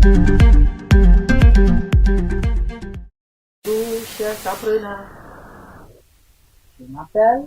Bonjour, chers apprenants. Je m'appelle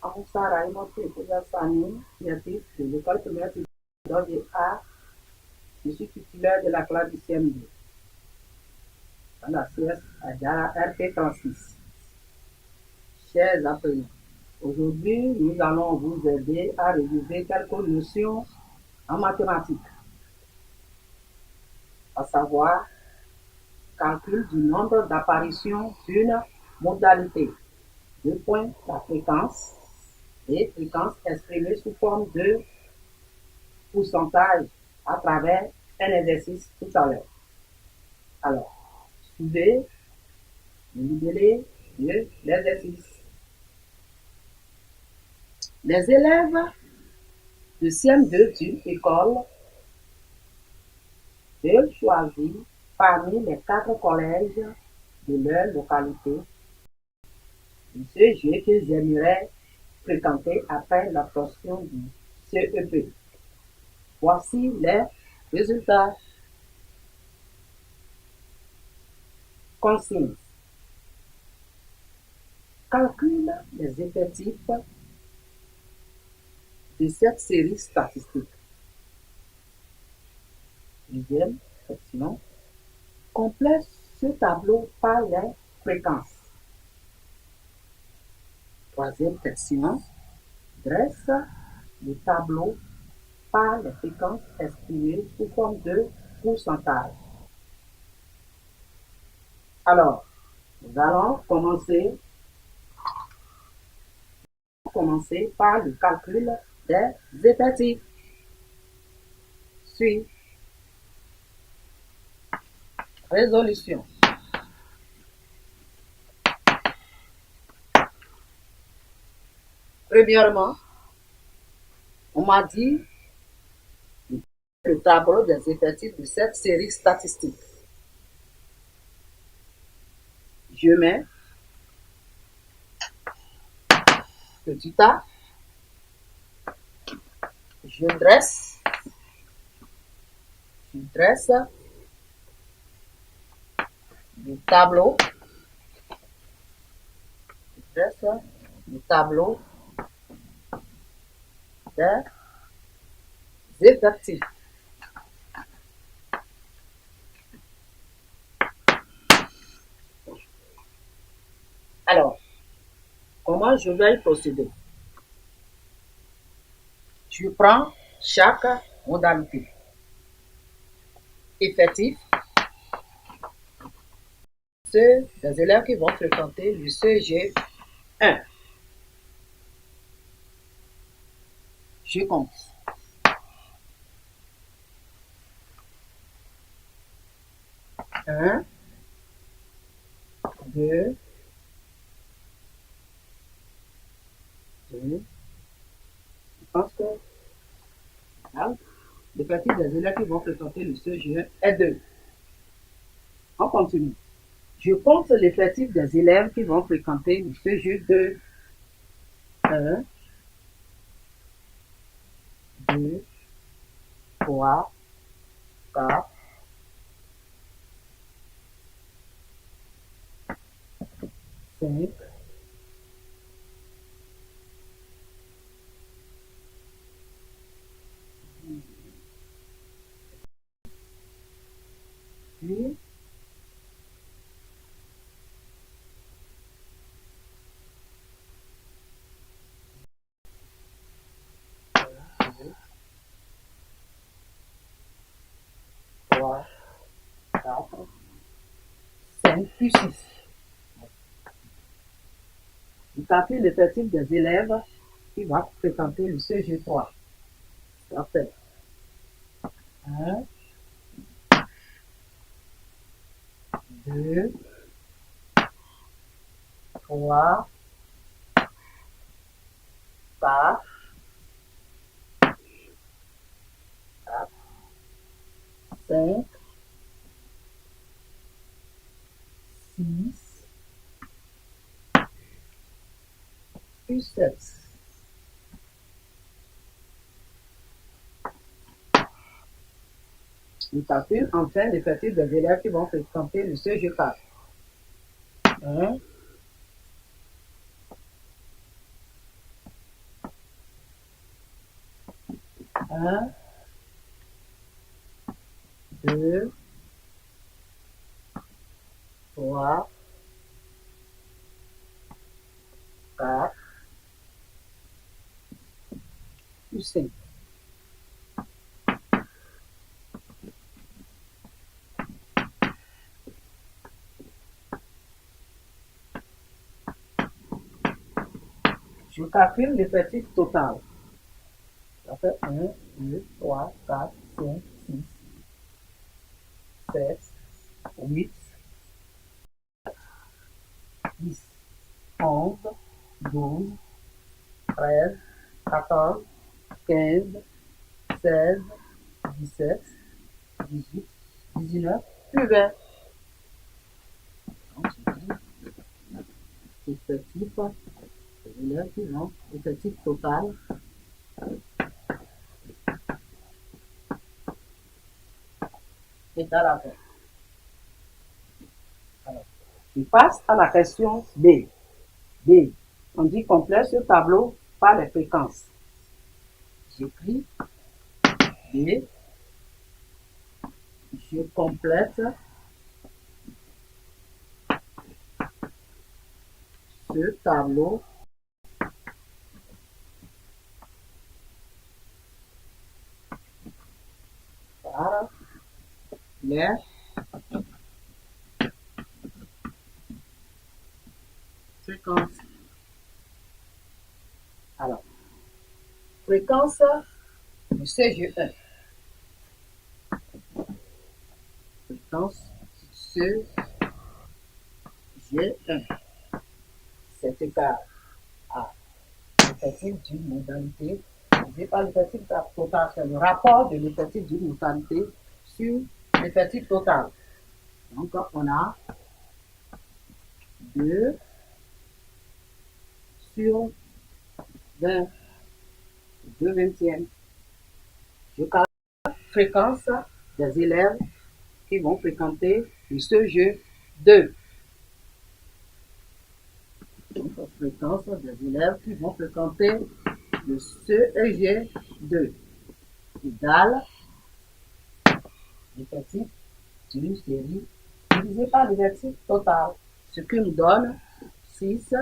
Amoussa Raïmoto Sani, directrice de l'école primaire de A. Je suis titulaire de la classe du CM2 dans la CS Adjara RP 36. Chers apprenants, aujourd'hui, nous allons vous aider à réviser quelques notions en mathématiques, à savoir calcul du nombre d'apparitions d'une modalité. 2 points, la fréquence, et fréquence exprimée sous forme de pourcentage à travers un exercice tout à l'heure. Alors, suivez le libellé de l'exercice. Les élèves de CM2 d'une école peuvent choisir parmi les 4 collèges de leur localité le CG qu'ils aimeraient fréquenter après l'obtention du CEP. Voici les résultats. Consigne. Calcule les effectifs de cette série statistique. Deuxième section. Complète ce tableau par les fréquences. Troisième section. Dresse le tableau par les fréquences exprimées sous forme de pourcentage. Alors, nous allons commencer par le calcul des effectifs. Suit. Résolution. Premièrement, on m'a dit le tableau des effectifs de cette série statistique. Je mets petit a, je dresse le tableau, des effectifs. Alors, comment je vais y procéder? Je prends chaque modalité. Effectif, ceux des élèves qui vont fréquenter le CG1. Je compte. 1, 2, 2. Je pense que l'effectif des élèves qui vont fréquenter le CG1 est 2. On continue. Je compte l'effectif des élèves qui vont fréquenter le CG2. 1, 2, 3, 4, 5, 6, 3, 4, 5, puis 6. Je calcule l'effectif des élèves qui vont fréquenter le CG3. Ça fait 1, 2, 3, 4, 5, 6, puis 7. Je calcule enfin l'effectif des élèves qui vont fréquenter le CG4. 1, 1, 2, 3, 4, plus 5. Je calcule l'effectif total. Ça fait 1, 2, 3, 4, 5, 6, 7, 8, 10, 11, 12, 13, 14, 15, 16, 17, 18, 19, plus 20. Donc, c'est effectif, les élèves qui vont, effectif total. Égal à 20. Alors, je passe à la question B. B. On dit complète ce tableau par les fréquences. J'écris B. Je complète ce tableau par les fréquences. Alors, fréquence du CG1. Fréquence CG1. C'est égal à l'effectif d'une modalité divisé par l'effectif total. C'est le rapport de l'effectif d'une modalité sur l'effectif total. Donc, on a 2 sur 20, 2 vingtièmes. Je calcule la fréquence des élèves qui vont fréquenter le CG2. Donc, la fréquence des élèves qui vont fréquenter le CEG2 égale l'effectif d'une série divisé par l'effectif total, ce qui nous donne 6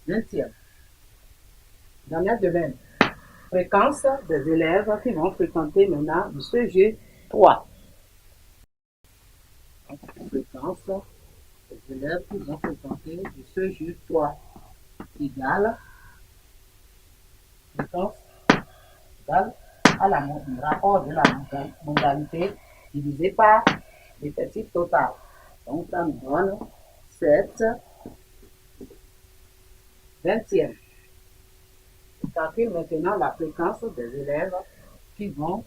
vingtièmes. Dernière devine. Fréquence des élèves qui vont fréquenter maintenant le CG3. Fréquence des élèves qui vont fréquenter le CG3 égale fréquence égale à le rapport de la modalité divisé par l'effectif total. Donc ça nous donne 7 vingtièmes. Je calcule maintenant la fréquence des élèves qui vont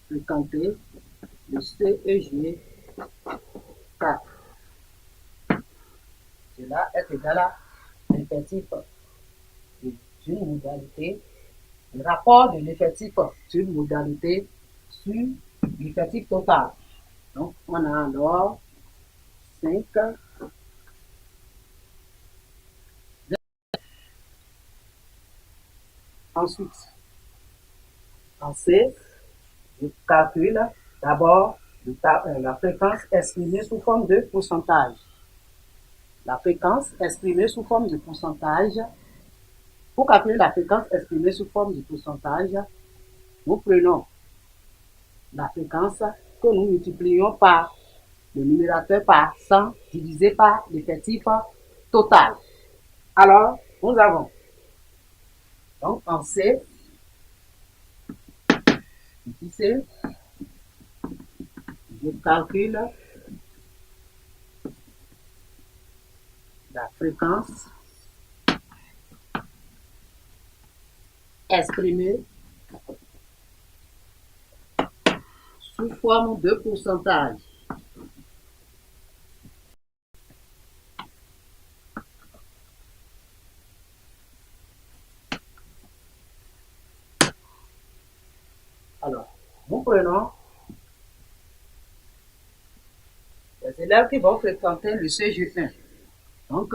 fréquenter le CEG4. Cela est égal à l'effectif d'une modalité, le rapport de l'effectif d'une modalité sur l'effectif total. Donc, on a alors 5. Ensuite, en C, je calcule d'abord la fréquence exprimée sous forme de pourcentage. La fréquence exprimée sous forme de pourcentage. Pour calculer la fréquence exprimée sous forme de pourcentage, nous prenons la fréquence que nous multiplions par le numérateur par 100 divisé par l'effectif total. Alors, nous avons donc en C, ici, je calcule la fréquence exprimée sous forme de pourcentage. nous prenons les élèves qui vont fréquenter le CG1. Donc,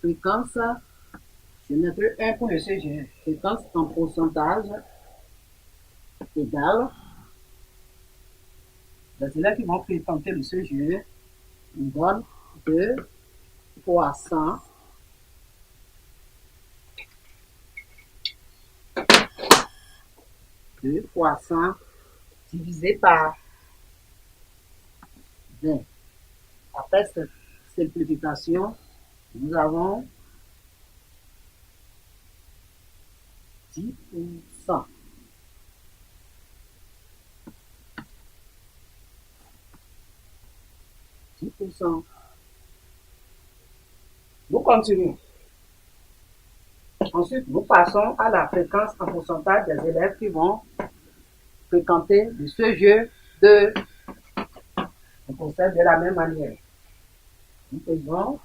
fréquence, je mettrai 1 pour le CG1. Fréquence en pourcentage égale les élèves qui vont fréquenter le CG1 nous donnent 2 fois 100 2 fois 100 divisé par 20. Après cette simplification, nous avons 10%. 10%. Nous continuons. Ensuite, nous passons à la fréquence en pourcentage des élèves qui vont fréquenter le CG2. On procède de la même manière. Nous faisons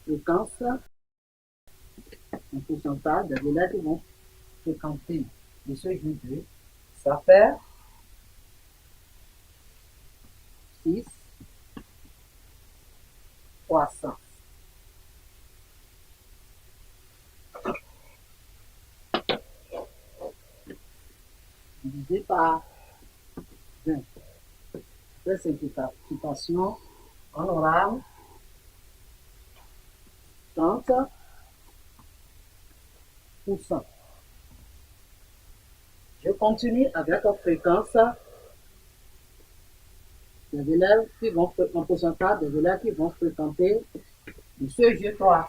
fréquence en pourcentage des élèves qui vont fréquenter le CG2. Ça fait 6 fois 100. Divisé par 20. Après simplification, on aura 30%. Je continue avec la fréquence des élèves qui vont en pourcentage des élèves qui vont fréquenter le CG3.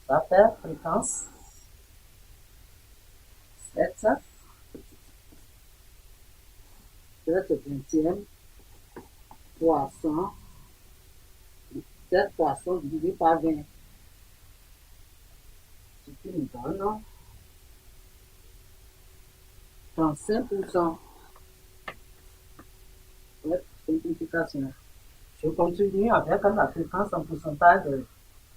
Ça fait fréquence 7 vingtième fois 100, 7 fois 100 divisé par 20. Ce qui nous donne 35%. Simplification. Je continue avec la fréquence en pourcentage des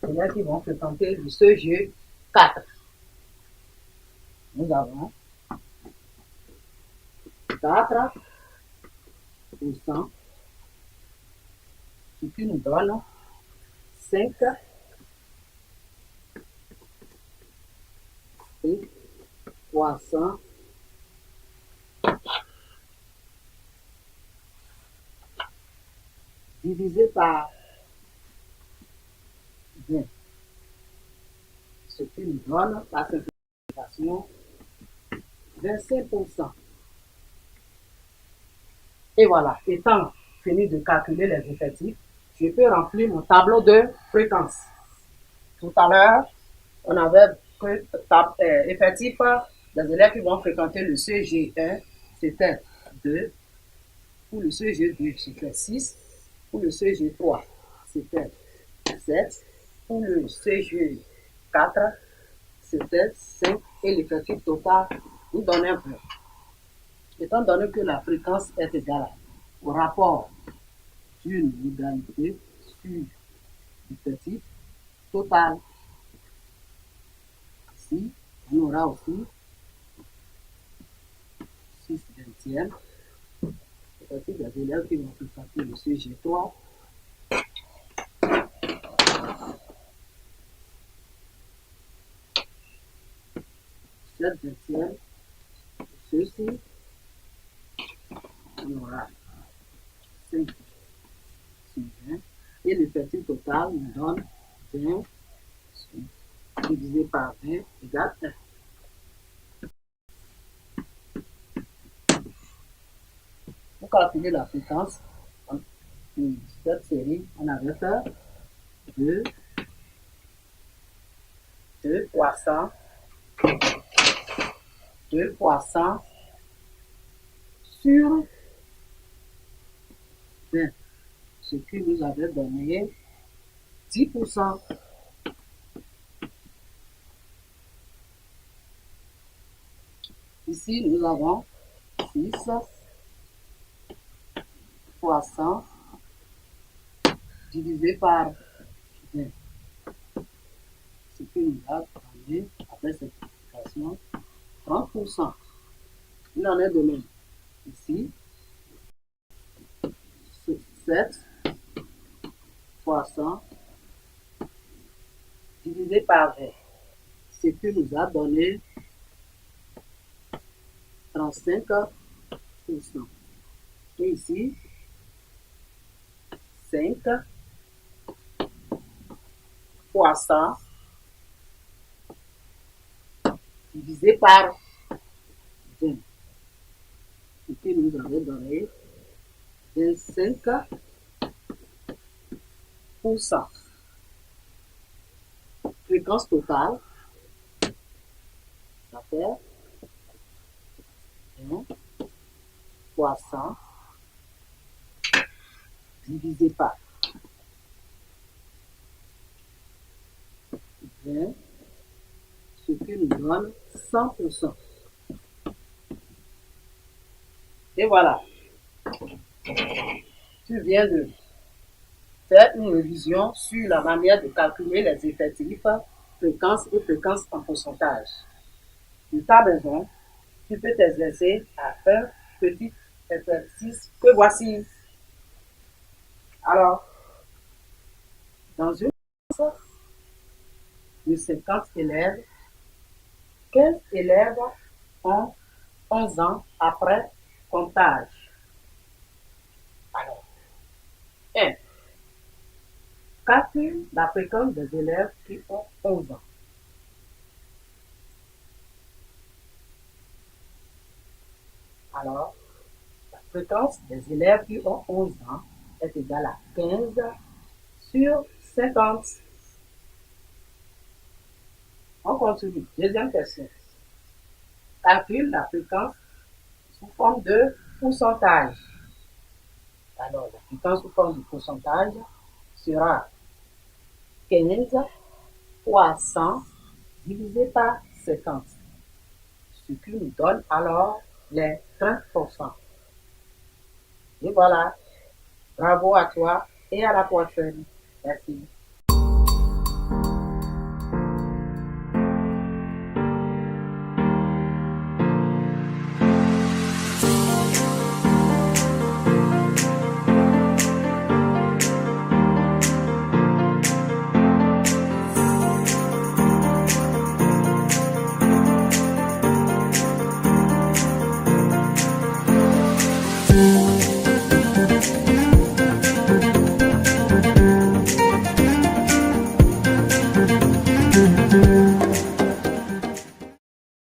élèves qui vont fréquenter le CG4. Nous avons 4%, ce qui nous donne 5 et 300 divisé par 20, ce qui nous donne la simplification 25%. Et voilà, étant fini de calculer les effectifs, je peux remplir mon tableau de fréquence. Tout à l'heure, on avait effectif des élèves qui vont fréquenter le CG1, c'était 2. Pour le CG2, c'était 6. Pour le CG3, c'était 7. Pour le CG4, c'était 5. Et l'effectif total nous donnait un peu. Étant donné que la fréquence est égale au rapport d'une égalité sur l'effectif total, ici, on aura aussi 6 vingtièmes. L'effectif des élèves qui vont fréquenter le CG3. 7 vingtièmes. Ceci, on aura 5 sur 20. Et l'effectif total nous donne 20 divisé par 20 égale 1. Pour calculer la fréquence de cette série, on avait fait 2 fois 100, 2 fois 100 sur 20, ce qui nous avait donné 10%. Ici, nous avons 6 fois 100 divisé par 20. Ce qui nous a donné, après cette multiplication, 100%. Il en est de même. Ici, 7 fois 100 divisé par 20. Ce qui nous a donné 35%. Et ici, 5 fois 100 divisé par 20. Ce qui nous avait donné 25%. Fréquence totale, ça fait 1 fois 100 divisé par 20, ce qui nous donne 100%. Et voilà, tu viens de faire une révision sur la manière de calculer les effectifs, fréquences et fréquences en pourcentage. Si tu as besoin, tu peux t'exercer à un petit exercice que voici. Alors, dans une classe de 50 élèves, 15 élèves ont 11 ans après comptage. Alors, 1. Calcule la fréquence des élèves qui ont 11 ans. Alors, la fréquence des élèves qui ont 11 ans est égale à 15 sur 50. On continue. Deuxième question. Calcule la fréquence sous forme de pourcentage. Alors, la fréquence sous forme de pourcentage sera 15 fois 100 divisé par 50. Ce qui nous donne alors les 30%. Et voilà. Bravo à toi et à la prochaine. Merci.